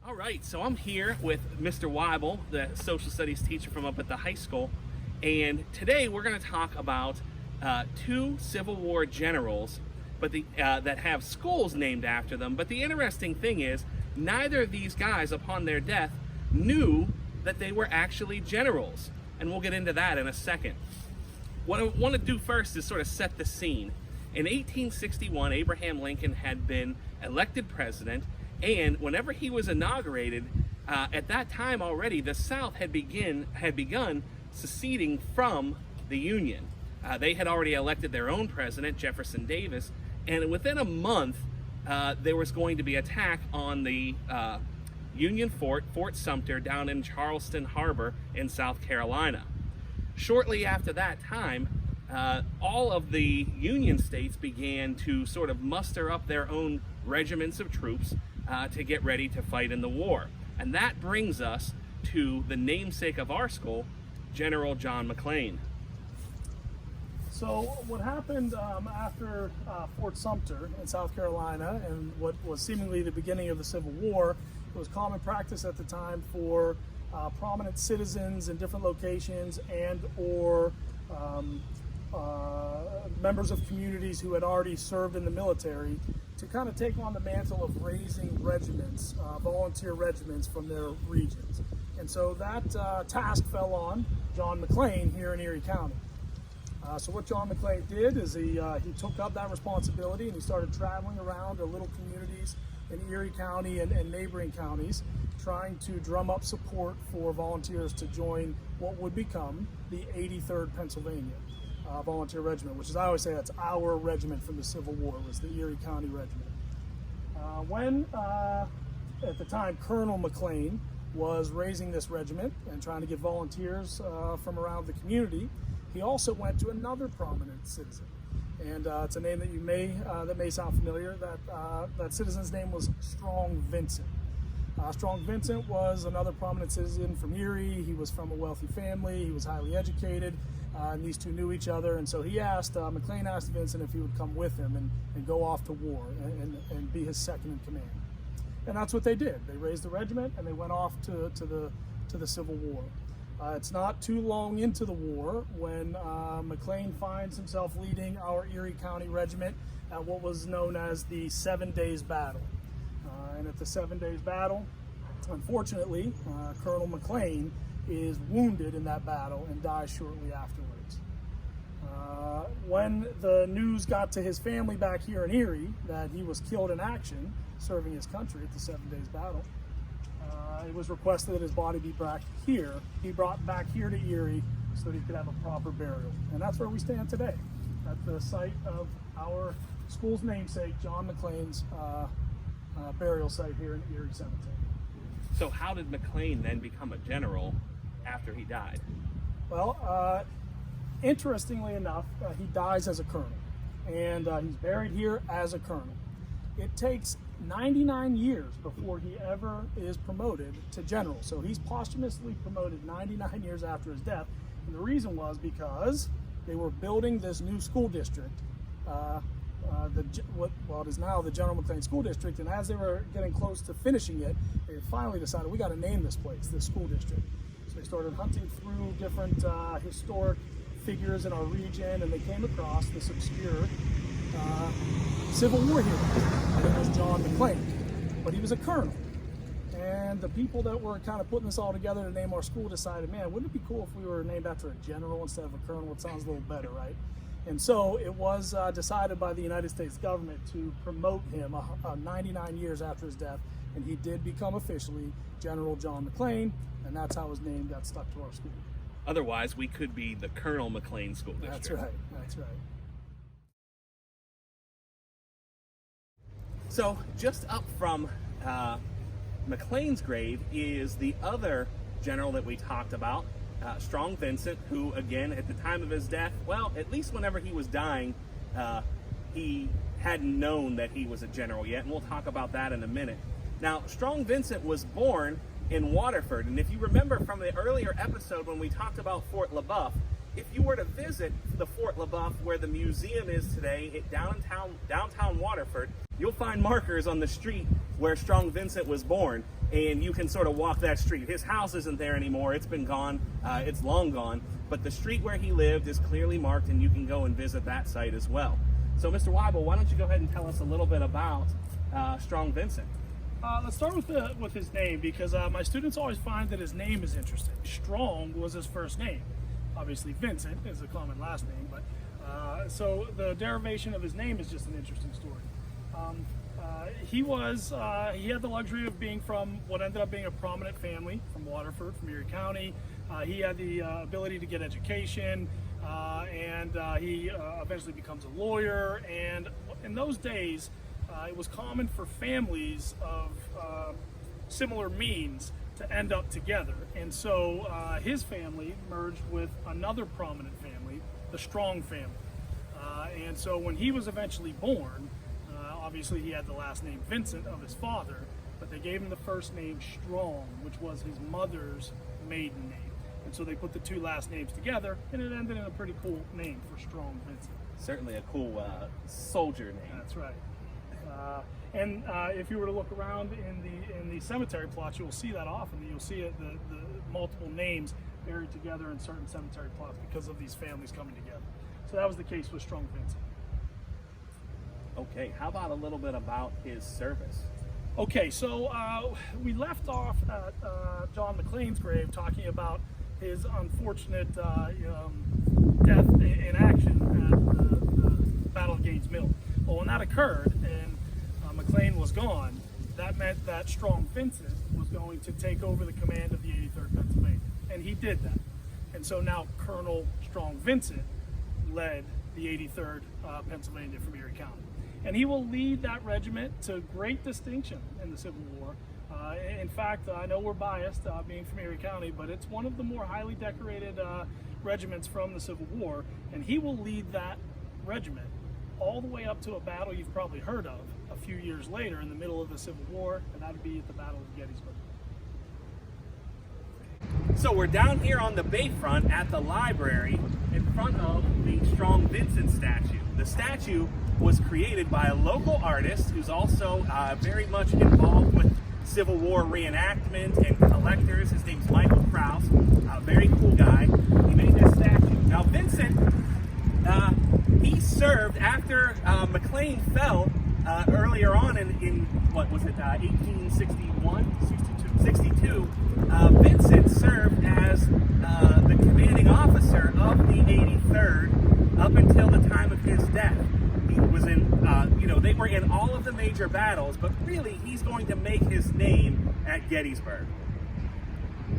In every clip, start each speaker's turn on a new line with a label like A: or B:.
A: All right, so I'm here with Mr. Weibel, the social studies teacher from up at the high school, and today we're going to talk about two Civil War generals, but that have schools named after them. But the interesting thing is, neither of these guys, upon their death, knew that they were actually generals, and we'll get into that in a second. What I want to do first is sort of set the scene. In 1861, Abraham Lincoln had been elected president, and whenever he was inaugurated, at that time already, the South had begun seceding from the Union. They had already elected their own president, Jefferson Davis, and within a month, there was going to be an attack on the Union fort, Fort Sumter, down in Charleston Harbor in South Carolina. Shortly after that time, all of the Union states began to sort of muster up their own regiments of troops to get ready to fight in the war. And that brings us to the namesake of our school, General John McLane.
B: So what happened after Fort Sumter in South Carolina, and what was seemingly the beginning of the Civil War, it was common practice at the time for prominent citizens in different locations and or members of communities who had already served in the military to kind of take on the mantle of raising regiments, volunteer regiments from their regions. And so that task fell on John McLane here in Erie County. So what John McLane did is he took up that responsibility and he started traveling around to little communities in Erie County and neighboring counties, trying to drum up support for volunteers to join what would become the 83rd Pennsylvania Volunteer Regiment, which is, I always say, that's our regiment from the Civil War, was the Erie County Regiment. When, at the time, Colonel McLane was raising this regiment and trying to get volunteers from around the community, he also went to another prominent citizen. And it's a name that that may sound familiar. That citizen's name was Strong Vincent. Strong Vincent was another prominent citizen from Erie. He was from a wealthy family. He was highly educated, and these two knew each other. And so McLane asked Vincent if he would come with him and go off to war and be his second in command. And that's what they did. They raised the regiment and they went off to the Civil War. It's not too long into the war when McLane finds himself leading our Erie County Regiment at what was known as the 7 Days Battle. And at the 7 Days Battle, unfortunately, Colonel McLane is wounded in that battle and dies shortly afterwards. When the news got to his family back here in Erie that he was killed in action serving his country at the 7 Days Battle, it was requested that his body be brought back here to Erie so that he could have a proper burial. And that's where we stand today, at the site of our school's namesake, John McLane's burial site here in Erie Cemetery.
A: So how did McLane then become a general after he died?
B: Well, interestingly enough, he dies as a colonel, and he's buried here as a colonel. It takes 99 years before he ever is promoted to general. So he's posthumously promoted 99 years after his death. And the reason was because they were building this new school district, what is now the General McLane School District. And as they were getting close to finishing it, they finally decided, we got to name this place, this school district. So they started hunting through different historic figures in our region, and they came across this obscure Civil War hero. And it was John McLane, but he was a colonel. And the people that were kind of putting this all together to name our school decided, man, wouldn't it be cool if we were named after a general instead of a colonel? It sounds a little better, right? And so it was decided by the United States government to promote him 99 years after his death, and he did become officially General John McLane, and that's how his name got stuck to our school.
A: Otherwise, we could be the Colonel McLane School District.
B: That's right, that's right.
A: So just up from McLane's grave is the other general that we talked about, Strong Vincent, who again at the time of his death, well, at least whenever he was dying, he hadn't known that he was a general yet, and we'll talk about that in a minute. Now, Strong Vincent was born in Waterford, and if you remember from the earlier episode when we talked about Fort LaBeouf, if you were to visit the Fort LaBeouf where the museum is today at downtown Waterford, you'll find markers on the street where Strong Vincent was born, and you can sort of walk that street. His house isn't there anymore. It's been gone. It's long gone. But the street where he lived is clearly marked, and you can go and visit that site as well. So, Mr. Weibel, why don't you go ahead and tell us a little bit about Strong Vincent?
B: Let's start with his name, because my students always find that his name is interesting. Strong was his first name. Obviously, Vincent is a common last name, but so the derivation of his name is just an interesting story. He had the luxury of being from what ended up being a prominent family from Waterford, from Erie County. He had the ability to get education, and he eventually becomes a lawyer. And in those days, it was common for families of similar means to end up together. And so his family merged with another prominent family, the Strong family. And so when he was eventually born, obviously he had the last name Vincent of his father, but they gave him the first name Strong, which was his mother's maiden name. And so they put the two last names together, and it ended in a pretty cool name for Strong Vincent.
A: Certainly a cool soldier name.
B: That's right. And if you were to look around in the cemetery plots, you'll see that often. You'll see the multiple names buried together in certain cemetery plots because of these families coming together. So that was the case with Strong Vincent.
A: Okay, how about a little bit about his service?
B: Okay, so we left off at John McLane's grave talking about his unfortunate death in action at the Battle of Gaines Mill. Well, when that occurred and McLane was gone, that meant that Strong Vincent was going to take over the command of the 83rd Pennsylvania, and he did that. And so now Colonel Strong Vincent led the 83rd Pennsylvania from Erie County. And he will lead that regiment to great distinction in the Civil War. In fact, I know we're biased being from Erie County, but it's one of the more highly decorated regiments from the Civil War. And he will lead that regiment all the way up to a battle you've probably heard of a few years later in the middle of the Civil War, and that would be at the Battle of Gettysburg.
A: So we're down here on the bayfront at the library in front of the Strong Vincent statue. The statue was created by a local artist who's also very much involved with Civil War reenactment and collectors. His name's Michael Krause, a very cool guy. He made this statue. Now Vincent, he served after McLane fell earlier on in what was it, 1861? 62. Vincent served as the commanding officer of the 83rd up until the time of his death. He was in, they were in all of the major battles, but really he's going to make his name at Gettysburg.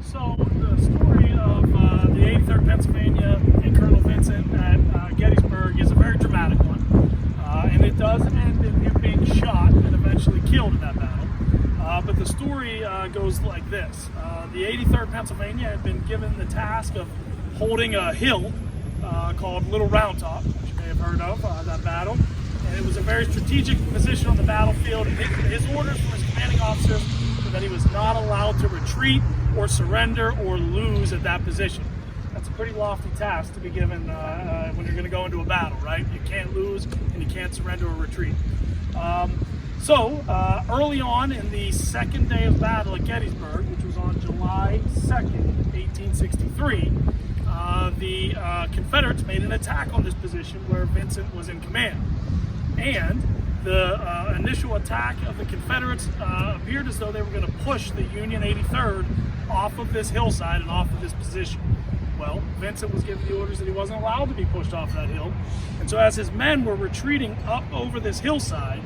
B: So the story of the 83rd Pennsylvania and Colonel Vincent at Gettysburg is a very dramatic one. And it does end in him being shot and eventually killed in that battle. But the story goes like this. The 83rd Pennsylvania had been given the task of holding a hill called Little Round Top, which you may have heard of, that battle. And it was a very strategic position on the battlefield. And his orders from his commanding officers were that he was not allowed to retreat or surrender or lose at that position. That's a pretty lofty task to be given when you're going to go into a battle, right? You can't lose and you can't surrender or retreat. So early on in the second day of battle at Gettysburg, which was on July 2nd, 1863, the Confederates made an attack on this position where Vincent was in command. And the initial attack of the Confederates appeared as though they were going to push the Union 83rd off of this hillside and off of this position. Well, Vincent was given the orders that he wasn't allowed to be pushed off that hill. And so as his men were retreating up over this hillside,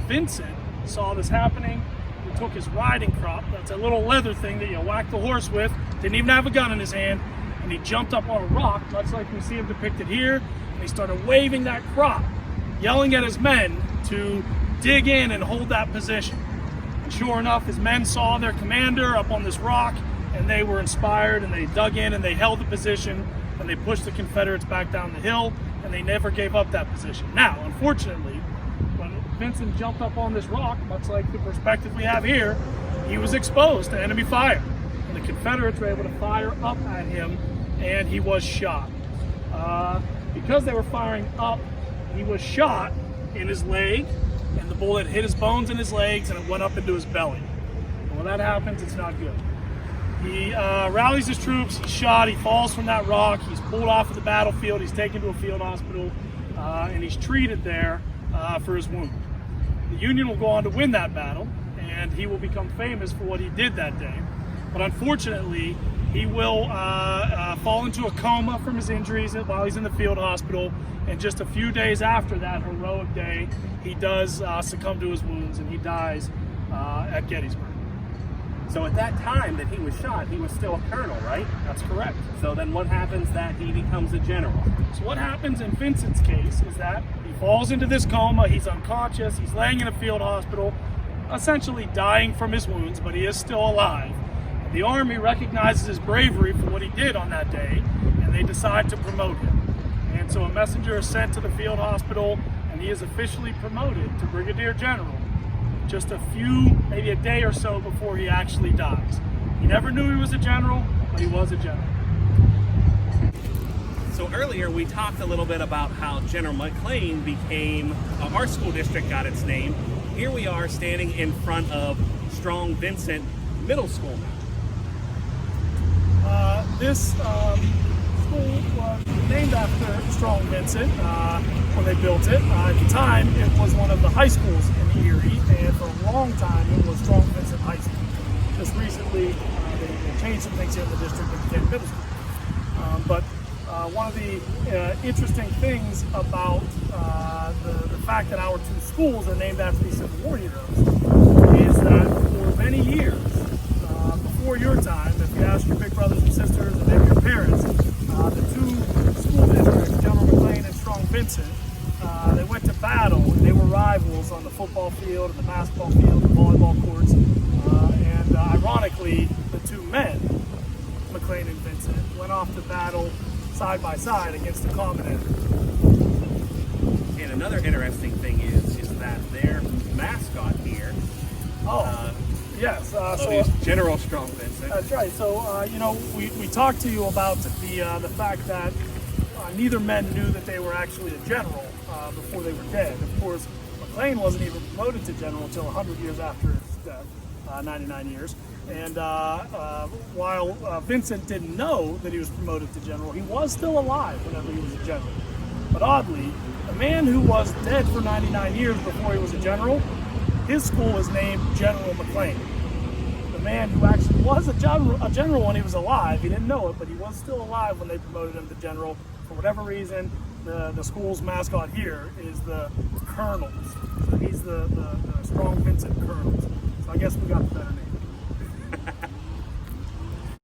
B: Vincent saw this happening. He took his riding crop, that's a little leather thing that you whack the horse with, didn't even have a gun in his hand, and he jumped up on a rock, much like we see him depicted here, and he started waving that crop, yelling at his men to dig in and hold that position. And sure enough, his men saw their commander up on this rock, and they were inspired, and they dug in and they held the position, and they pushed the Confederates back down the hill, and they never gave up that position. Now, unfortunately, when Vincent jumped up on this rock, much like the perspective we have here, he was exposed to enemy fire. And the Confederates were able to fire up at him, and he was shot. Because they were firing up, he was shot in his leg, and the bullet hit his bones in his legs, and it went up into his belly. And when that happens, it's not good. He rallies his troops, he's shot, he falls from that rock, he's pulled off of the battlefield, he's taken to a field hospital, and he's treated there for his wound. The Union will go on to win that battle, and he will become famous for what he did that day. But unfortunately, he will fall into a coma from his injuries while he's in the field hospital, and just a few days after that heroic day, he does succumb to his wounds, and he dies at Gettysburg.
A: So at that time that he was shot, he was still a colonel, right?
B: That's correct.
A: So then what happens that he becomes a general?
B: So what happens in Vincent's case is that he falls into this coma, he's unconscious, he's laying in a field hospital, essentially dying from his wounds, but he is still alive. The Army recognizes his bravery for what he did on that day, and they decide to promote him. And so a messenger is sent to the field hospital, and he is officially promoted to Brigadier General just a few, maybe a day or so before he actually dies. He never knew he was a general, but he was a general.
A: So earlier we talked a little bit about how General McLane became, our school district got its name. Here we are standing in front of Strong Vincent Middle School.
B: This school was named after Strong Vincent when they built it. At the time, it was one of the high schools in Erie, and for a long time it was Strong Vincent High School. Just recently, they changed some things here in the district and became middle school. But one of the interesting things about the fact that our two schools are named after these Civil War heroes is that for many years, before your time, if you ask your big brothers and sisters and maybe your parents, the two school districts, General McLane and Strong Vincent, they went to battle, and they were rivals on the football field and the basketball field and volleyball courts. And ironically, the two men, McLane and Vincent, went off to battle side by side against a common enemy.
A: And another interesting thing is that their mascot here.
B: Yes.
A: So is General Strong Vincent.
B: That's right. So you know, we talked to you about the fact that neither men knew that they were actually a general before they were dead. Of course, McLane wasn't even promoted to general until 100 years after his death, 99 years. And while Vincent didn't know that he was promoted to general, he was still alive whenever he was a general. But oddly, the man who was dead for 99 years before he was a general, his school is named General McLane. The man who actually was a general when he was alive, he didn't know it, but he was still alive when they promoted him to general. For whatever reason, the school's mascot here is the Colonels. So he's the Strong Vincent Colonels. So I guess we got the better name.